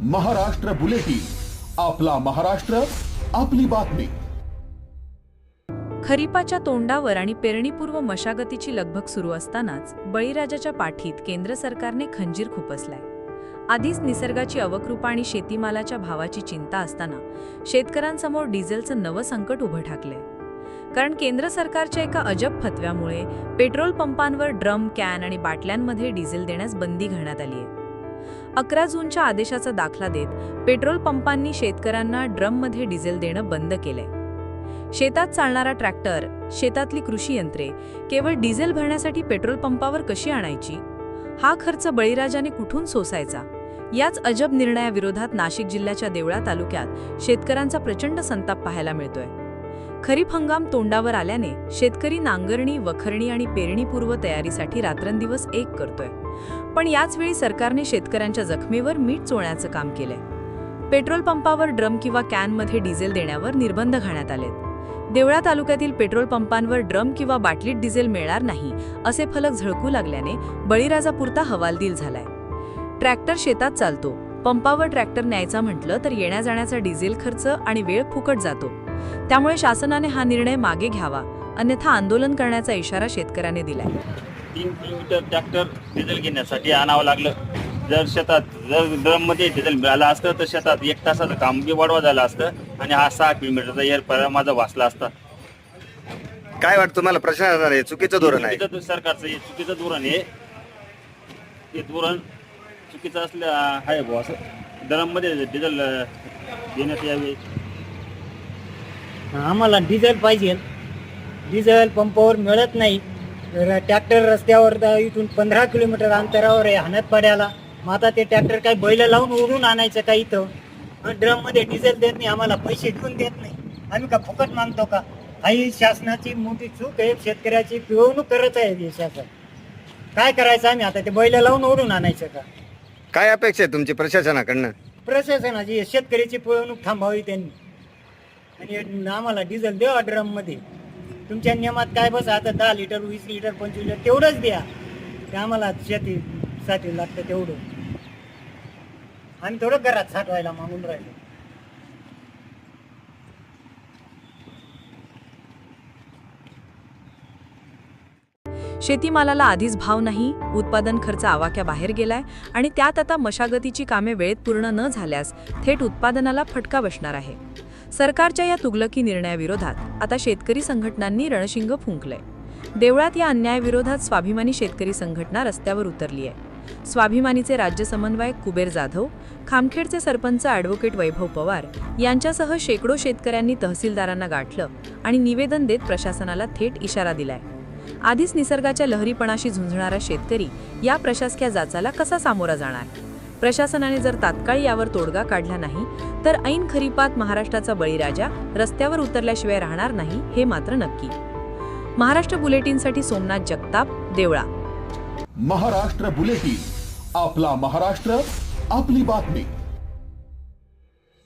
Maharashtra bulletin, आपला महाराष्ट्र, आपली बातमी। खरीपाच्या तोंडावर आणि पेरणीपूर्व मशागतीची लगबग सुरू असतानाच बळीराजाच्या पाठीत केंद्र सरकारने खंजीर खुपसलाय। आधीच निसर्गाची अवकृपा आणि शेतीमालाच्या भावाची चिंता असताना शेतकऱ्यांसमोर डिझेलचं नवं संकट उभं ठाकलंय। कारण केंद्र सरकारच्या एका अजब फतव्यामुळे पेट्रोल पंपांवर ड्रम, कॅन आणि बाटल्यांमध्ये डिझेल देण्यास बंदी घालण्यात आली आहे। 11 जूनच्या आदेशाचा दाखला देत पेट्रोल पंपांनी शेतकऱ्यांना ड्रममध्ये डिझेल देणं बंद केलंय। शेतात चालणारा ट्रॅक्टर, शेतातली कृषी यंत्रे केवळ डिझेल भरण्यासाठी पेट्रोल पंपावर कशी आणायची? हा खर्च बळीराजाने कुठून सोसायचा? याच अजब निर्णयाविरोधात नाशिक जिल्ह्याच्या देवळा तालुक्यात शेतकऱ्यांचा प्रचंड संताप पाहायला मिळतोय। खरीप हंगाम तोंडावर आल्याने शेतकरी नांगरणी, वखरणी आणि पेरणीपूर्व तयारीसाठी रात्रंदिवस एक करतोय। पण याच वेळी सरकारने शेतकऱ्यांच्या जखमेवर मीठ चोळण्याचं काम केलंय। पेट्रोल पंपावर ड्रम किंवा कॅनमध्ये डिझेल देण्यावर निर्बंध घालण्यात आलेत। देवळा तालुक्यातील पेट्रोल पंपांवर ड्रम किंवा बाटलीत डिझेल मिळणार नाही असे फलक झळकू लागल्याने बळीराजापुरता हवालदिल झालाय। ट्रॅक्टर शेतात चालतो, पंपावर ट्रॅक्टर न्यायचा म्हटलं तर येण्या जाण्याचा डिझेल खर्च आणि वेळ फुकट जातो। त्यामुळे शासनाने हा निर्णय मागे घ्यावा, अन्यथा आंदोलन करण्याचा इशारा शेतकऱ्याने दिलाय। 3 किलोमीटर ट्रॅक्टर डिझेल घेण्यासाठी आणावं लागलं। जर शेतात ड्रम मध्ये डिझेल मिळालं असतं तर शेतात 1 तासाचं काम बी वाढवा झालं असतं आणि हा 6 किलोमीटरचा एअर माझा वाचला असता। काय वाटतं तुम्हाला? प्रशासनाने हे चुकीचं धोरण आहे? सरकारचं हे चुकीचं धोरण आहे। हे धोरण चुकीचं असलं आहे बुवा, असं ड्रम मध्ये डिझेल देण्यात यावे। आम्हाला डिझेल पाहिजे। डिझेल पंपावर मिळत नाही। ट्रॅक्टर रस्त्यावर इथून 15 किलोमीटर अंतरावर आहे हानतपाड्याला। मग आता ते ट्रॅक्टर काय बैल लावून ओढून आणायचं का इथं? ड्रम मध्ये डिझेल देत नाही, आम्हाला पैसे देऊन देत नाही। आम्ही का फुकट मागतो का? ही शासनाची मोठी चूक आहे। शेतकऱ्याची पिळवणूक करत आहे हे शासन। काय करायचं आम्ही आता? ते बैल लावून ओढून आणायचं का? काय अपेक्षा आहे तुमची प्रशासनाकडनं? प्रशासनाची शेतकऱ्याची पिळवणूक थांबावी त्यांनी आणि आम्हाला डिझेल द्या ड्रम मध्ये। तुमच्या नियमात काय बस आता 10 लिटर, 20 लिटर, 25 लिटर तेवढंच द्या। ते आम्हाला शेतीसाठी लागतं तेवढं। आम्ही थोडं घरात साठवायला मागून राहिलो। शेतीमालाला आधीच भाव नाही, उत्पादन खर्च आवाक्या बाहेर गेलाय आणि त्यात आता मशागतीची कामे वेळेत पूर्ण न झाल्यास थेट उत्पादनाला फटका बसणार आहे। सरकारच्या या तुगलकी निर्णयाविरोधात आता शेतकरी संघटनांनी रणशिंग फुंकलंय। देवळात या अन्यायाविरोधात स्वाभिमानी शेतकरी संघटना रस्त्यावर उतरली आहे। स्वाभिमानीचे राज्य समन्वयक कुबेर जाधव, खामखेडचे सरपंच ॲडव्होकेट वैभव पवार यांच्यासह शेकडो शेतकऱ्यांनी तहसीलदारांना गाठलं आणि निवेदन देत प्रशासनाला थेट इशारा दिलाय। आधीच निसर्गाच्या लहरीपणाशी झुंजणारा शेतकरी या प्रशासकीय जाचाला कसा सामोरा जाणार? प्रशासनाने जर तात्काळ यावर तोडगा काढला नाही तर ऐन खरीपात महाराष्ट्राचा बळीराजा रस्त्यावर उतरल्याशिवाय राहणार नाही, हे मात्र नक्की। महाराष्ट्र बुलेटिनसाठी सोमनाथ जगताप, देवळा। महाराष्ट्र बुलेटिन, आपला महाराष्ट्र, आपली बातमी।